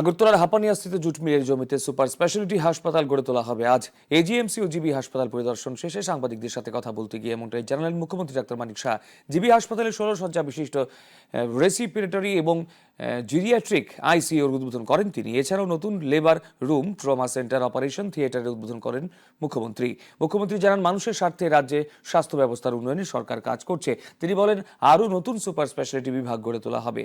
আগরতলার হাপানিয়াস্থিত জুট মিলের জমিতে সুপার স্পেশালিটি হাসপাতাল গড়ে তোলা হবে। আজ এজিএমসি ও জিবি হাসপাতাল পরিদর্শন শেষে সাংবাদিকদের সাথে কথা বলতে গিয়ে এমনটাই জানালেন মুখ্যমন্ত্রী ডাক্তার মানিক শাহ। জিবি হাসপাতালে 16 শয্যা বিশিষ্ট রেসিপিরেটরি এবং জিরিয়াট্রিক আইসিইউর উদ্বোধন করেন তিনি। এছাড়াও নতুন labour room, trauma centre, operation থিয়েটারের উদ্বোধন করেন মুখ্যমন্ত্রী জানান, মানুষের স্বার্থে রাজ্যে স্বাস্থ্য ব্যবস্থার উন্নয়নে সরকার কাজ করছে। তিনি বলেন, আরও নতুন সুপার স্পেশালিটি বিভাগ গড়ে তোলা হবে।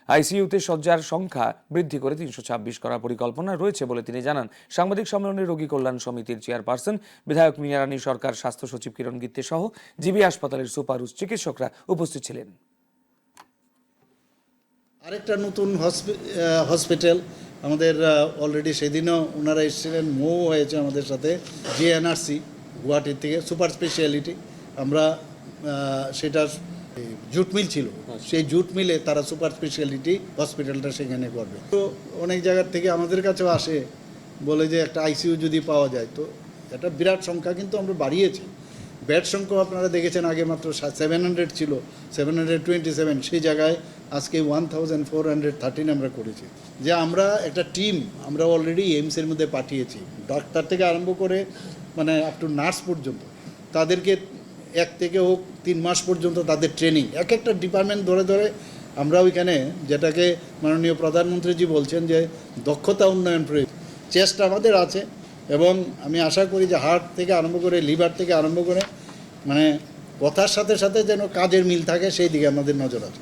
আইসিইউতে শয্যার সংখ্যা বৃদ্ধি করে 326 করার পরিকল্পনা রয়েছে বলে তিনি জানান। সাংবাদিক সম্মেলনে রোগী কল্যাণ সমিতির চেয়ারপারসন বিধায়ক মিয়ারানী সরকার, স্বাস্থ্য সচিব কিরণ গিত্তে সহ জিবি হাসপাতালের সুপার চিকিৎসকরা উপস্থিত ছিলেন। আরেকটা নতুন হসপিটাল আমাদের অলরেডি সেদিনও ওনারা এসেছিলেন, মৌ হয়েছে আমাদের সাথে, জিএনআরসি গুয়াহাটির থেকে সুপার স্পেশালিটি। আমরা সেটা জুট মিল ছিল, সেই জুট মিলে তারা সুপার স্পেশালিটি হসপিটালটা সেখানে করবে। তো অনেক জায়গার থেকে আমাদের কাছেও আসে, বলে যে একটা আইসিইউ যদি পাওয়া যায়। তো একটা বিরাট সংখ্যা কিন্তু আমরা বাড়িয়েছি। বেড সংখ্যা আপনারা দেখেছেন, আগে মাত্র 700 ছিল, 727, সেই জায়গায় আজকে 1413 আমরা করেছি। যে আমরা একটা টিম আমরা অলরেডি এইমসের মধ্যে পাঠিয়েছি, ডাক্তার থেকে আরম্ভ করে মানে আপ টু নার্স পর্যন্ত। তাদেরকে 1 থেকে হোক 3 মাস পর্যন্ত তাদের ট্রেনিং, এক একটা ডিপার্টমেন্ট ধরে ধরে আমরা ওইখানে, যেটাকে মাননীয় প্রধানমন্ত্রীজি বলছেন যে দক্ষতা উন্নয়ন প্রয়োজন, চেষ্টা আমাদের আছে। এবং আমি আশা করি যে হার্ট থেকে আরম্ভ করে লিভার থেকে আরম্ভ করে মানে কথার সাথে সাথে যেন কাজের মিল থাকে, সেই দিকে আমাদের নজর আছে।